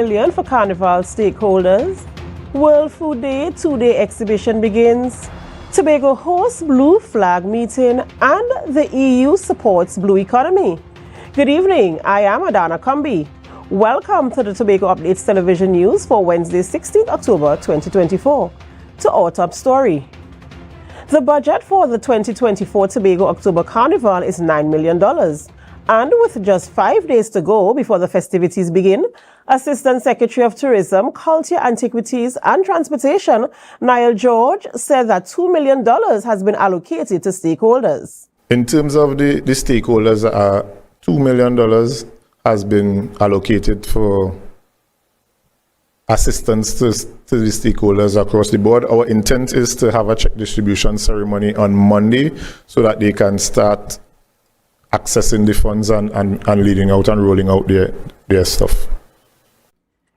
million for Carnival stakeholders. World Food Day 2-day exhibition begins. Tobago hosts Blue Flag meeting and the EU supports Blue economy. Good evening, I am Adana Kumbi. Welcome to the Tobago Updates Television News for Wednesday, 16th October 2024. To our top story. The budget for the 2024 Tobago October Carnival is $9 million. And with just 5 days to go before the festivities begin, Assistant Secretary of Tourism, Culture, Antiquities and Transportation, Niall George, said that $2 million has been allocated to stakeholders. In terms of the stakeholders, $2 million has been allocated for assistance to the stakeholders across the board. Our intent is to have a check distribution ceremony on Monday so that they can start accessing the funds and leading out and rolling out their stuff.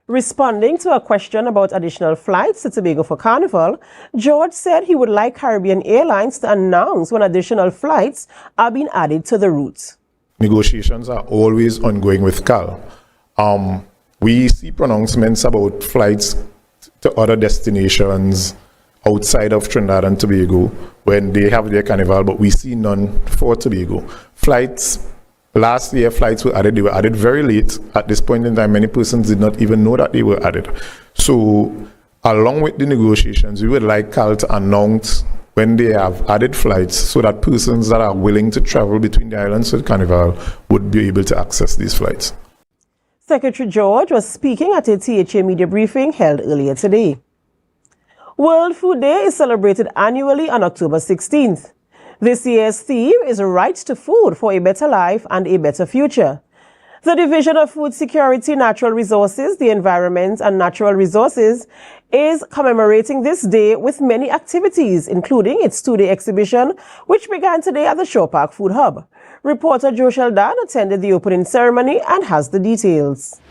Responding to a question about additional flights to Tobago for Carnival, George said he would like Caribbean Airlines to announce when additional flights are being added to the route. Negotiations are always ongoing with CAL. We see pronouncements about flights to other destinations outside of Trinidad and Tobago when they have their carnival, but we see none for Tobago. Flights, last year flights were added. They were added very late. At this point in time, many persons did not even know that they were added. So along with the negotiations, we would like CAL to announce when they have added flights so that persons that are willing to travel between the islands to the carnival would be able to access these flights. Secretary George was speaking at a THA media briefing held earlier today. World Food Day is celebrated annually on October 16th. This year's theme is Right to Food for a Better Life and a Better Future. The Division of Food Security, Natural Resources, the Environment and Natural Resources is commemorating this day with many activities, including its 2-day exhibition, which began today at the Shore Park Food Hub. Reporter Joe Sheldon attended the opening ceremony and has the details.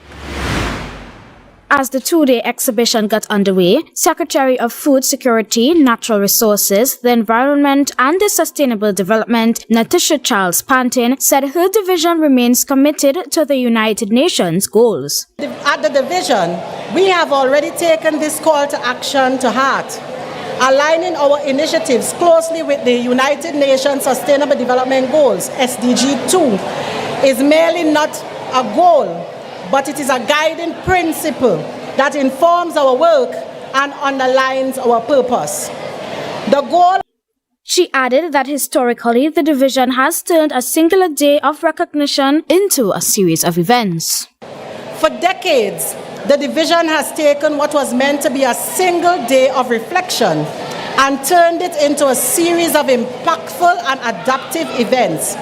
As the 2-day exhibition got underway, Secretary of Food Security, Natural Resources, the Environment and the Sustainable Development, Natasha Charles Pantin, said her division remains committed to the United Nations goals. At the division, we have already taken this call to action to heart, aligning our initiatives closely with the United Nations Sustainable Development Goals, SDG 2, is merely not a goal, but it is a guiding principle that informs our work and underlines our purpose. The goal. She added that historically, the division has turned a singular day of recognition into a series of events. For decades, the division has taken what was meant to be a single day of reflection and turned it into a series of impactful and adaptive events,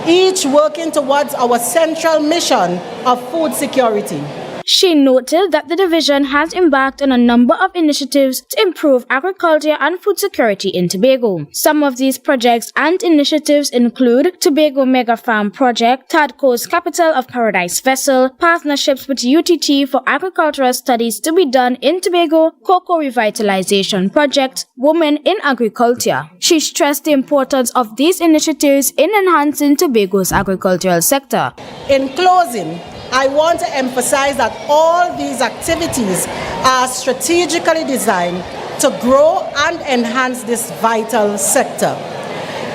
each working towards our central mission of food security. She noted that the division has embarked on a number of initiatives to improve agriculture and food security in Tobago. Some of these projects and initiatives include Tobago Mega Farm Project, TADCO's Capital of Paradise Vessel, partnerships with UTT for agricultural studies to be done in Tobago, Cocoa Revitalization Project, Women in Agriculture. She stressed the importance of these initiatives in enhancing Tobago's agricultural sector. In closing, I want to emphasize that all these activities are strategically designed to grow and enhance this vital sector.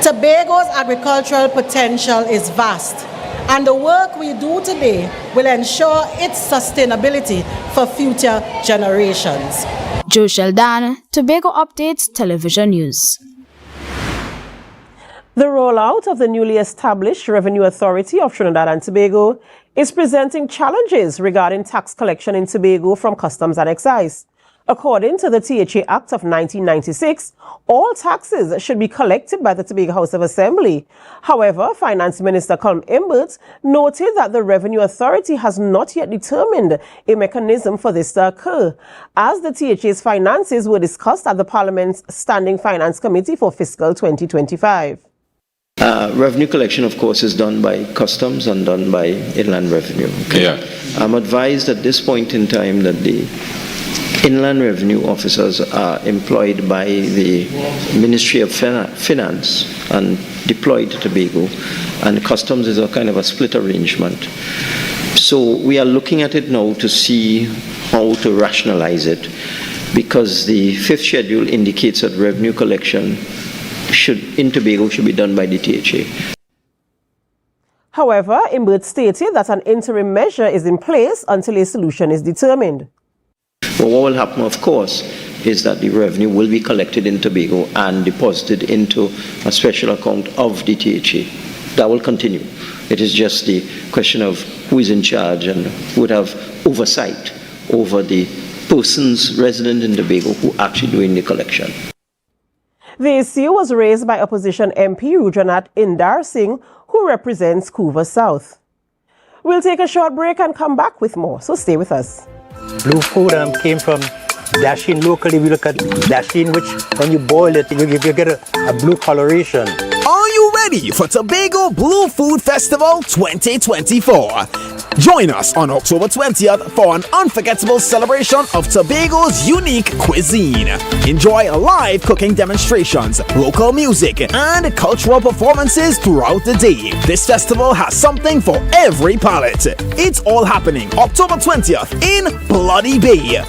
Tobago's agricultural potential is vast, and the work we do today will ensure its sustainability for future generations. Joe Sheldon, Tobago Updates Television News. The rollout of the newly established Revenue Authority of Trinidad and Tobago is presenting challenges regarding tax collection in Tobago from Customs and Excise. According to the THA Act of 1996, all taxes should be collected by the Tobago House of Assembly. However, Finance Minister Colm Imbert noted that the Revenue Authority has not yet determined a mechanism for this to occur, as the THA's finances were discussed at the Parliament's Standing Finance Committee for Fiscal 2025. Revenue collection, of course, is done by Customs and done by Inland Revenue. Okay? Yeah. I'm advised at this point in time that the Inland Revenue officers are employed by the Ministry of Finance and deployed to Tobago, and Customs is a kind of a split arrangement. So we are looking at it now to see how to rationalize it, because the fifth schedule indicates that revenue collection in Tobago should be done by the THA. However, Imbert stated that an interim measure is in place until a solution is determined. Well, what will happen, of course, is that the revenue will be collected in Tobago and deposited into a special account of the THA. That will continue. It is just the question of who is in charge and would have oversight over the persons resident in Tobago who are actually doing the collection. The issue was raised by opposition MP Rudranath Indar Singh, who represents Couva South. We'll take a short break and come back with more, so stay with us. Blue food came from dasheen locally. We look at dasheen, which when you boil it, you get a blue coloration. Are you ready for Tobago Blue Food Festival 2024? Join us on October 20th for an unforgettable celebration of Tobago's unique cuisine. Enjoy live cooking demonstrations, local music, and cultural performances throughout the day. This festival has something for every palate. It's all happening October 20th in Bloody Bay.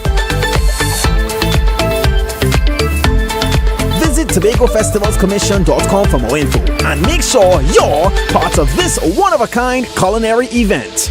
Visit TobagoFestivalsCommission.com for more info and make sure you're part of this one-of-a-kind culinary event.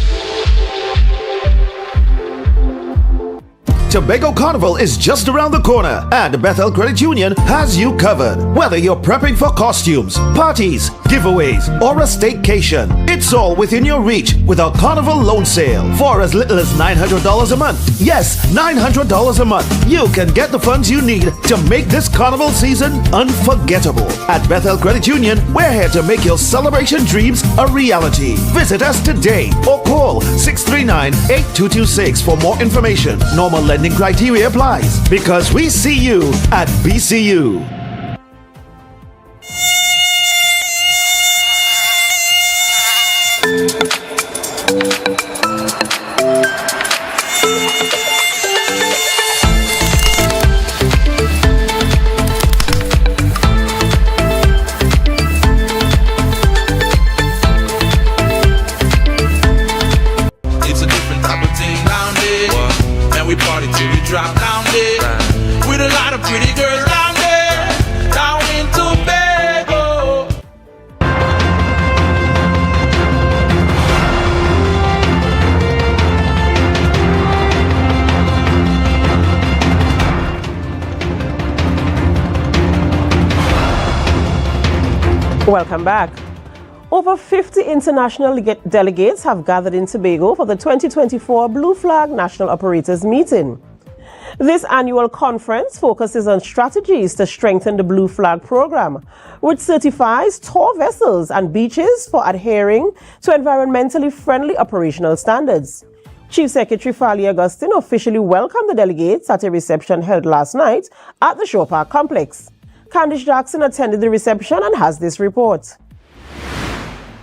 Tobago Carnival is just around the corner, and Bethel Credit Union has you covered. Whether you're prepping for costumes, parties, giveaways, or a staycation, it's all within your reach with our Carnival loan sale. For as little as $900 a month, yes, $900 a month, you can get the funds you need to make this Carnival season unforgettable. At Bethel Credit Union, we're here to make your celebration dreams a reality. Visit us today or call 639-8226 for more information. Normal lending criteria applies, because we see you at BCU. It's a different type of thing down there. Man, we party till we drop down there. With a lot of pretty girls down there. Down in Tobago. Welcome back. Over 50 international delegates have gathered in Tobago for the 2024 Blue Flag National Operators Meeting. This annual conference focuses on strategies to strengthen the Blue Flag program, which certifies tour vessels and beaches for adhering to environmentally friendly operational standards. Chief Secretary Fali Augustine officially welcomed the delegates at a reception held last night at the Shore Park Complex. Candice Jackson attended the reception and has this report.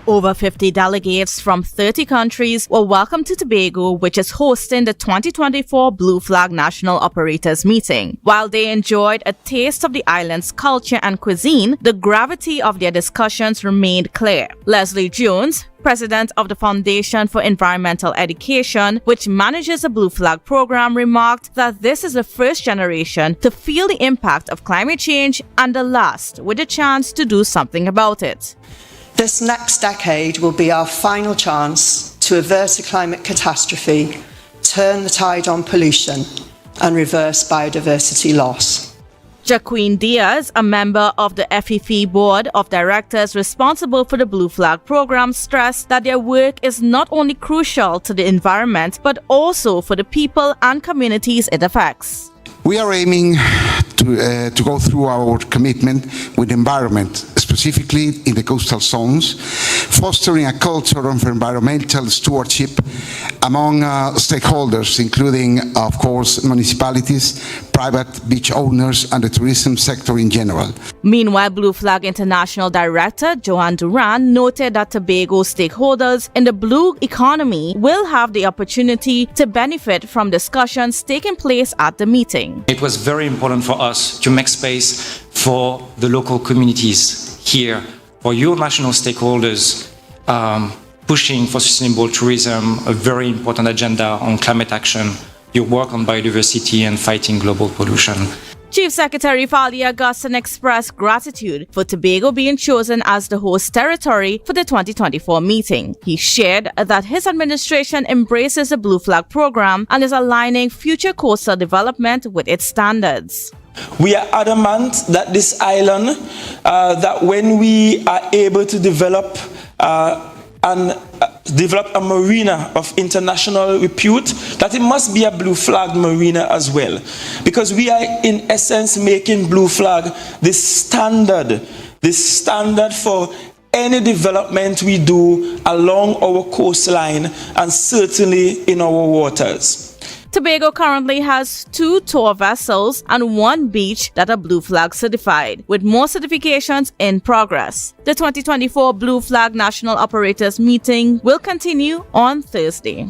Over 50 delegates from 30 countries were welcomed to Tobago, which is hosting the 2024 Blue Flag National Operators Meeting. While they enjoyed a taste of the island's culture and cuisine, the gravity of their discussions remained clear. Leslie Jones, president of the Foundation for Environmental Education, which manages the Blue Flag program, remarked that this is the first generation to feel the impact of climate change and the last with a chance to do something about it. This next decade will be our final chance to avert a climate catastrophe, turn the tide on pollution, and reverse biodiversity loss. Jaqueen Diaz, a member of the FEF Board of Directors responsible for the Blue Flag program, stressed that their work is not only crucial to the environment, but also for the people and communities it affects. We are aiming to go through our commitment with the environment, specifically in the coastal zones, fostering a culture of environmental stewardship among stakeholders, including, of course, municipalities, private beach owners, and the tourism sector in general. Meanwhile, Blue Flag International Director Joanne Duran noted that Tobago stakeholders in the blue economy will have the opportunity to benefit from discussions taking place at the meeting. It was very important for us to make space for the local communities here, for your national stakeholders pushing for sustainable tourism, a very important agenda on climate action, your work on biodiversity and fighting global pollution. Chief Secretary Fali Augustin expressed gratitude for Tobago being chosen as the host territory for the 2024 meeting. He shared that his administration embraces the Blue Flag program and is aligning future coastal development with its standards. We are adamant that this island, that when we are able to develop a marina of international repute, that it must be a Blue Flag marina as well. Because we are in essence making Blue Flag this standard for any development we do along our coastline and certainly in our waters. Tobago currently has 2 tour vessels and 1 beach that are Blue Flag certified, with more certifications in progress. The 2024 Blue Flag National Operators Meeting will continue on Thursday.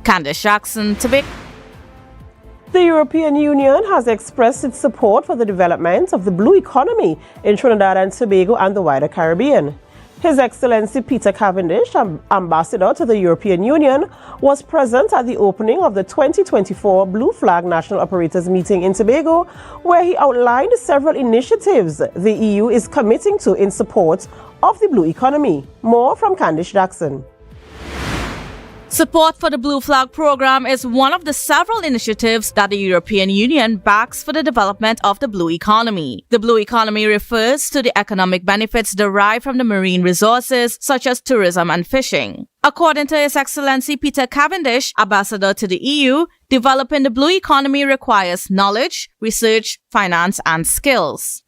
Candice Jackson, Tobago. The European Union has expressed its support for the development of the blue economy in Trinidad and Tobago and the wider Caribbean. His Excellency Peter Cavendish, Ambassador to the European Union, was present at the opening of the 2024 Blue Flag National Operators Meeting in Tobago, where he outlined several initiatives the EU is committing to in support of the blue economy. More from Candice Jackson. Support for the Blue Flag program is one of the several initiatives that the European Union backs for the development of the blue economy. The blue economy refers to the economic benefits derived from the marine resources such as tourism and fishing. According to His Excellency Peter Cavendish, Ambassador to the EU, developing the blue economy requires knowledge, research, finance and skills.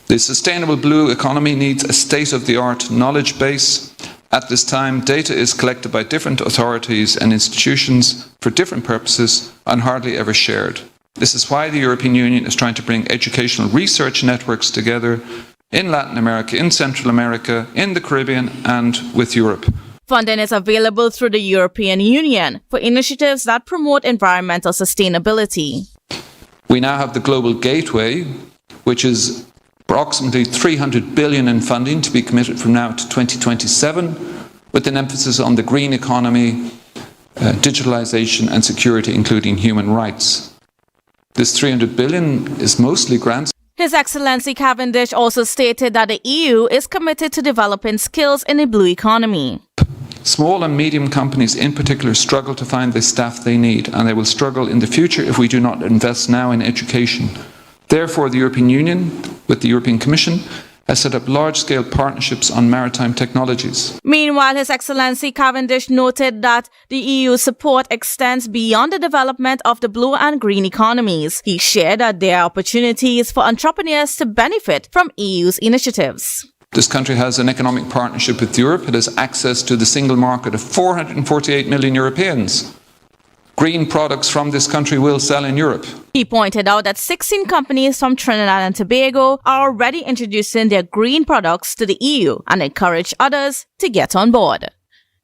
The sustainable blue economy needs a state-of-the-art knowledge base. At this time, data is collected by different authorities and institutions for different purposes and hardly ever shared. This is why the European Union is trying to bring educational research networks together in Latin America, in Central America, in the Caribbean and with Europe. Funding is available through the European Union for initiatives that promote environmental sustainability. We now have the Global Gateway, which is approximately 300 billion in funding to be committed from now to 2027, with an emphasis on the green economy, digitalization and security, including human rights. This 300 billion is mostly grants. His Excellency Cavendish also stated that the EU is committed to developing skills in the blue economy. Small and medium companies in particular struggle to find the staff they need, and they will struggle in the future if we do not invest now in education. Therefore, the European Union, with the European Commission, has set up large-scale partnerships on maritime technologies. Meanwhile, His Excellency Cavendish noted that the EU's support extends beyond the development of the blue and green economies. He shared that there are opportunities for entrepreneurs to benefit from EU's initiatives. This country has an economic partnership with Europe. It has access to the single market of 448 million Europeans. Green products from this country will sell in Europe. He pointed out that 16 companies from Trinidad and Tobago are already introducing their green products to the EU and encourage others to get on board.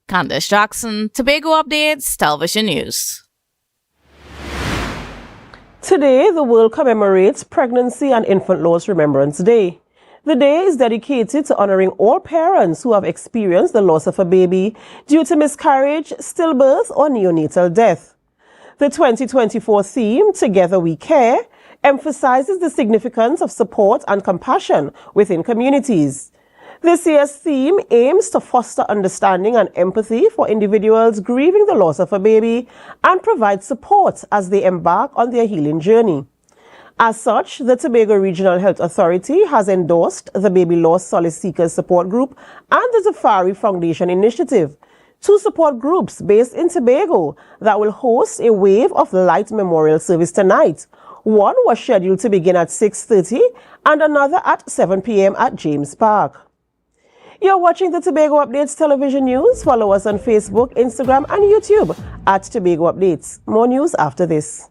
Candice Jackson, Tobago Updates, Television News. Today, the world commemorates Pregnancy and Infant Loss Remembrance Day. The day is dedicated to honoring all parents who have experienced the loss of a baby due to miscarriage, stillbirth, or neonatal death. The 2024 theme, Together We Care, emphasizes the significance of support and compassion within communities. This year's theme aims to foster understanding and empathy for individuals grieving the loss of a baby and provide support as they embark on their healing journey. As such, the Tobago Regional Health Authority has endorsed the Baby Loss Solace Seekers Support Group and the Zafari Foundation Initiative, 2 support groups based in Tobago that will host a Wave of Light memorial service tonight. One was scheduled to begin at 6:30 and another at 7 p.m. at James Park. You're watching the Tobago Updates Television News. Follow us on Facebook, Instagram, and YouTube at Tobago Updates. More news after this.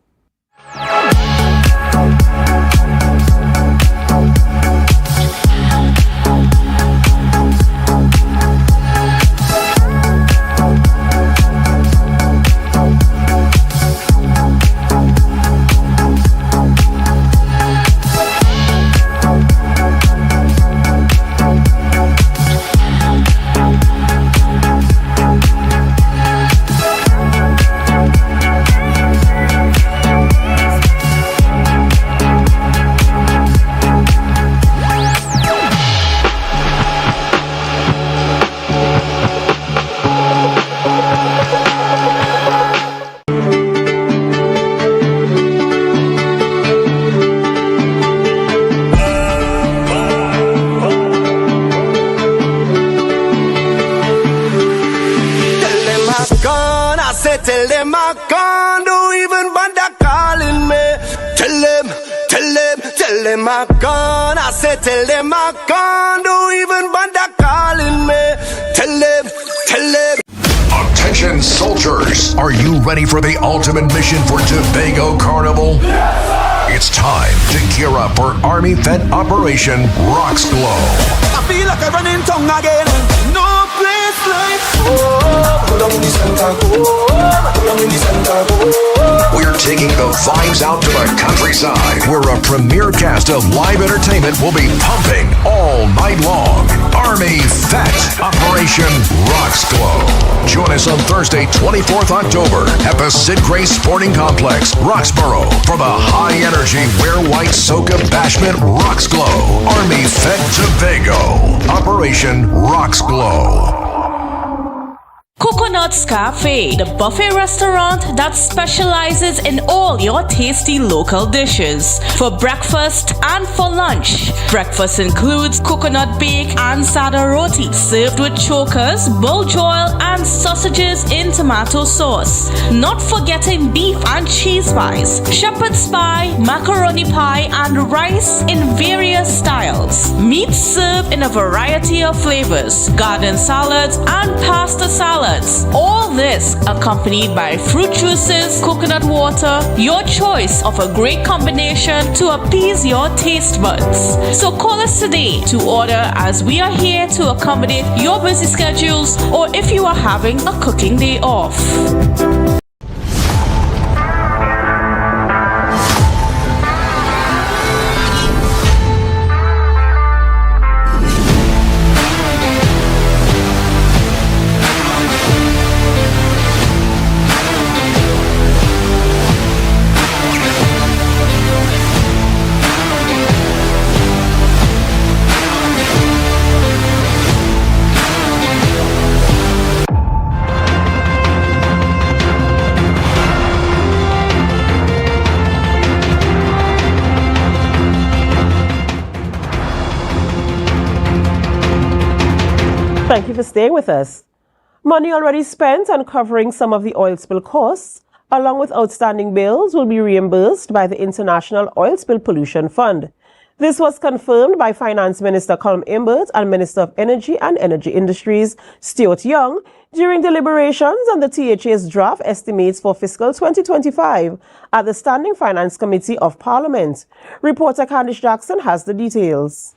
said, tell them I can't do even bother calling me. Tell them I can't. I said, tell them I can't do even bother calling me. Tell them. Attention soldiers, are you ready for the ultimate mission for Tobago Carnival? It's time to gear up for Army Fed Operation Rocks Glow. I feel like I'm running tongue again. No place like home. We're taking the vibes out to the countryside, where a premier cast of live entertainment will be pumping all night long. Army Fed Operation Rocks Glow. Join us on Thursday, 24th October at the Sid Grace Sporting Complex, Roxborough, for the high-energy Wear White Soca Bashment Rocks Glow. Army Fed Tobago. Operation Rocks Glow. Coconut's Cafe, the buffet restaurant that specializes in all your tasty local dishes. For breakfast and for lunch. Breakfast includes coconut bake and sada roti, served with chokers, bulge oil, and sausages in tomato sauce. Not forgetting beef and cheese pies, shepherd's pie, macaroni pie, and rice in various styles. Meat served in a variety of flavors, garden salads, and pasta salads. All this accompanied by fruit juices, coconut water, your choice of a great combination to appease your taste buds. So call us today to order, as we are here to accommodate your busy schedules or if you are having a cooking day off. Thank you for staying with us. Money already spent on covering some of the oil spill costs, along with outstanding bills, will be reimbursed by the International Oil Spill Pollution Fund. This was confirmed by Finance Minister Colm Imbert and Minister of Energy and Energy Industries, Stuart Young, during deliberations on the THA's draft estimates for fiscal 2025 at the Standing Finance Committee of Parliament. Reporter Candice Jackson has the details.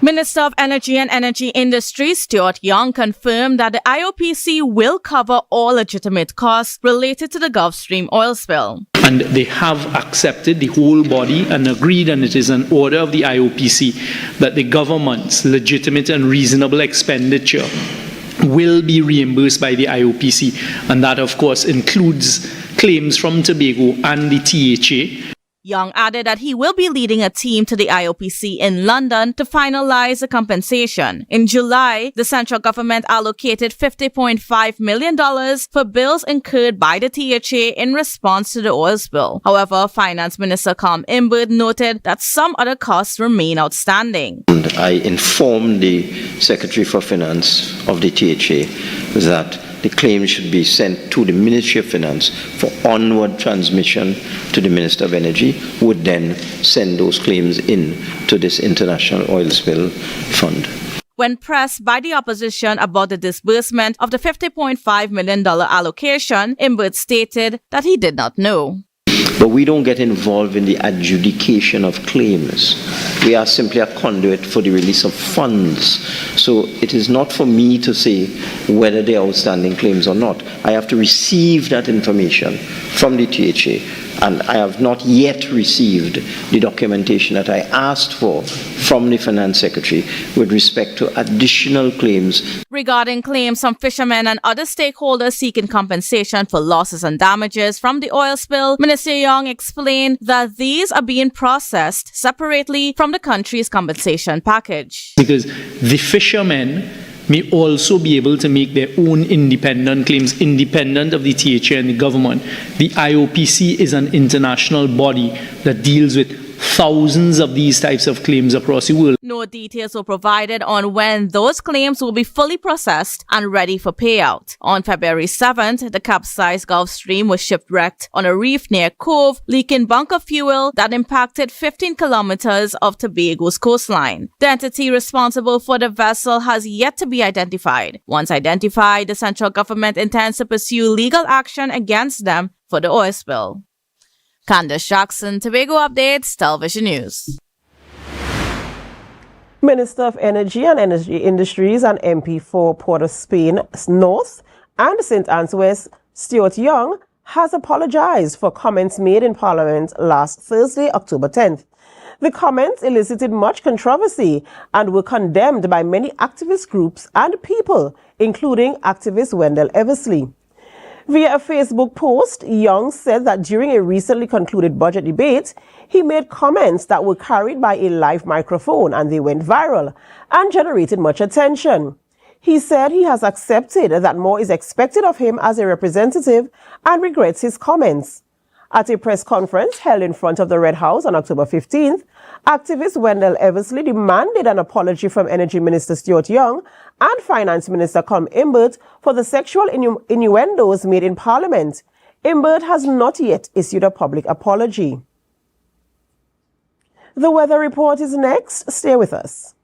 Minister of Energy and Energy Industries Stuart Young confirmed that the IOPC will cover all legitimate costs related to the Gulf Stream oil spill. And they have accepted, the whole body, and agreed, and it is an order of the IOPC, that the government's legitimate and reasonable expenditure will be reimbursed by the IOPC. And that, of course, includes claims from Tobago and the THA. Young added that he will be leading a team to the IOPC in London to finalize the compensation. In July, the central government allocated $50.5 million for bills incurred by the THA in response to the oil spill. However, Finance Minister Colm Imbert noted that some other costs remain outstanding. And I informed the Secretary for Finance of the THA that the claim should be sent to the Ministry of Finance for onward transmission to the Minister of Energy, who would then send those claims in to this International Oil Spill Fund. When pressed by the opposition about the disbursement of the $50.5 million allocation, Imbert stated that he did not know. But we don't get involved in the adjudication of claims. We are simply a conduit for the release of funds. So it is not for me to say whether they are outstanding claims or not. I have to receive that information from the THA, and I have not yet received the documentation that I asked for from the Finance Secretary with respect to additional claims. Regarding claims from fishermen and other stakeholders seeking compensation for losses and damages from the oil spill, Minister Young explained that these are being processed separately from the country's compensation package. Because the fishermen may also be able to make their own independent claims, independent of the THA and the government. The IOPC is an international body that deals with thousands of these types of claims across the world. No details were provided on when those claims will be fully processed and ready for payout. On February 7th, the capsized Gulfstream was shipwrecked on a reef near Cove, leaking bunker fuel that impacted 15 kilometers of Tobago's coastline. The entity responsible for the vessel has yet to be identified. Once identified, the central government intends to pursue legal action against them for the oil spill. Candace Jackson, Tobago Updates, Television News. Minister of Energy and Energy Industries and MP for Port of Spain North and St. Anne's West, Stuart Young, has apologized for comments made in Parliament last Thursday, October 10th. The comments elicited much controversy and were condemned by many activist groups and people, including activist Wendell Eversley. Via a Facebook post, Young said that during a recently concluded budget debate, he made comments that were carried by a live microphone and they went viral and generated much attention. He said he has accepted that more is expected of him as a representative and regrets his comments. At a press conference held in front of the Red House on October 15th, activist Wendell Eversley demanded an apology from Energy Minister Stuart Young and Finance Minister Colm Imbert for the sexual innuendos made in Parliament. Imbert has not yet issued a public apology. The weather report is next. Stay with us.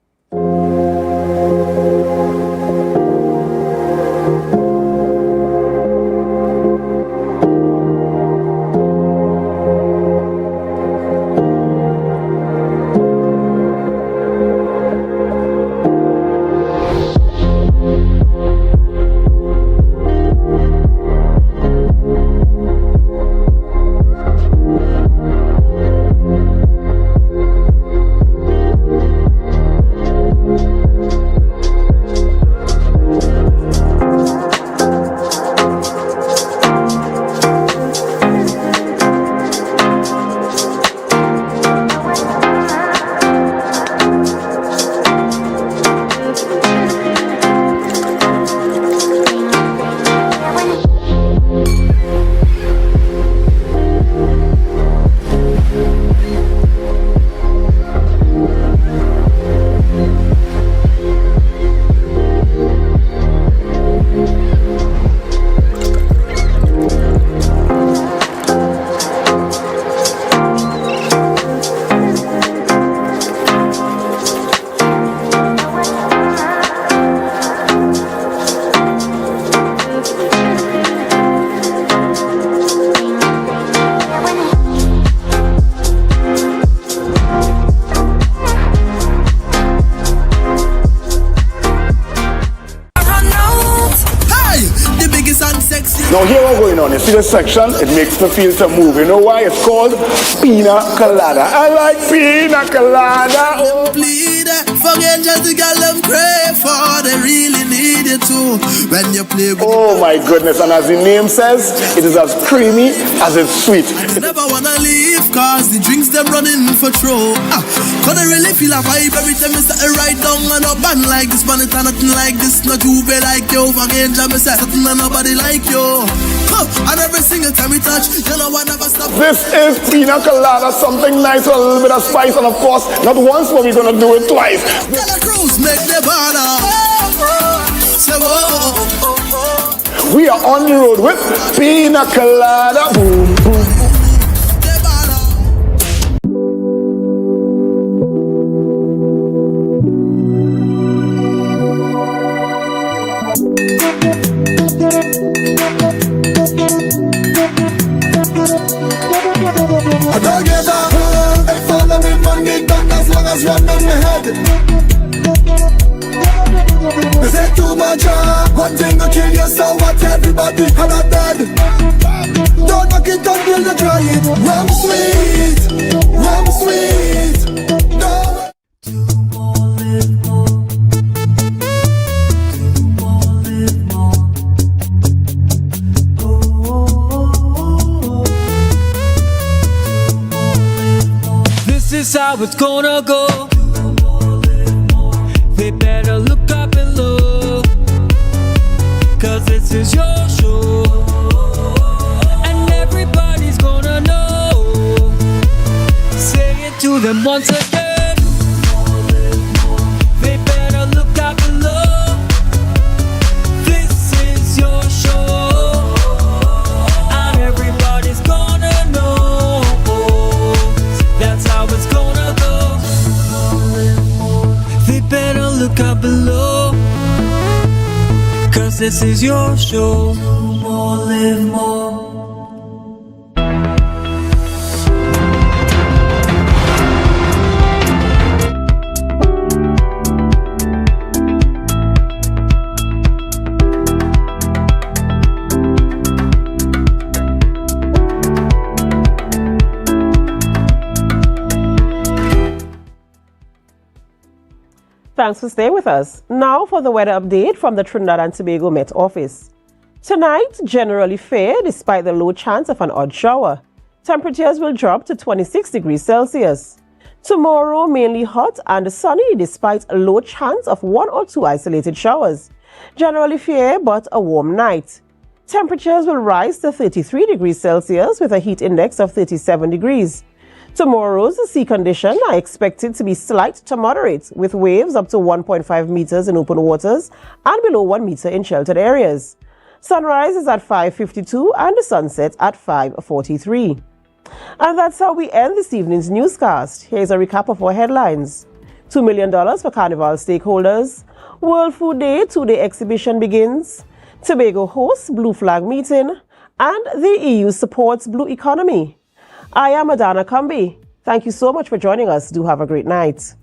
Now here what's going on, you see this section, it makes me feel to move. You know why? It's called Pina Colada. I like Pina Colada. Oh. Forget just the girl them pray for, they really need it too. When you play with oh my goodness, and as the name says, it is as creamy as it's sweet. I never wanna leave, cause the drinks them running for throw. Gonna really feel a vibe every time you set it right down and up and like this, man, it's nothing like this, not you be like you. Forget just me say, something and nobody like you. And every single time we touch, you know I never stop. This is Pina Colada, something nice with a little bit of spice, and of course, not once, but we're gonna do it twice. Tell a cruise, make the banner. We are on the road with Pina Colada. Boom, boom. I don't give up. Hey, follow me, money back as long as one on my head. They say too much, one thing to kill you, so what everybody had a dead. Don't knock it until you try it. Rum sweet, no. This is how it's gonna go. They better look up and look, cause this is your show, and everybody's gonna know. Say it to to them once again. They better look out below. This is your show, and everybody's gonna know. That's how it's gonna go. They better look out below, 'cause this is your show. More, live more. Thanks for staying with us. Now for the weather update from the Trinidad and Tobago Met Office. Tonight, generally fair despite the low chance of an odd shower. Temperatures will drop to 26 degrees Celsius. Tomorrow, mainly hot and sunny despite a low chance of 1 or 2 isolated showers. Generally fair but a warm night. Temperatures will rise to 33 degrees Celsius with a heat index of 37 degrees. Tomorrow's sea conditions are expected to be slight to moderate, with waves up to 1.5 meters in open waters and below 1 meter in sheltered areas. Sunrise is at 5:52 and the sunset at 5:43. And that's how we end this evening's newscast. Here's a recap of our headlines. $2 million for Carnival stakeholders. World Food Day 2-day exhibition begins. Tobago hosts Blue Flag meeting. And the EU supports blue economy. I am Adana Kambi. Thank you so much for joining us. Do have a great night.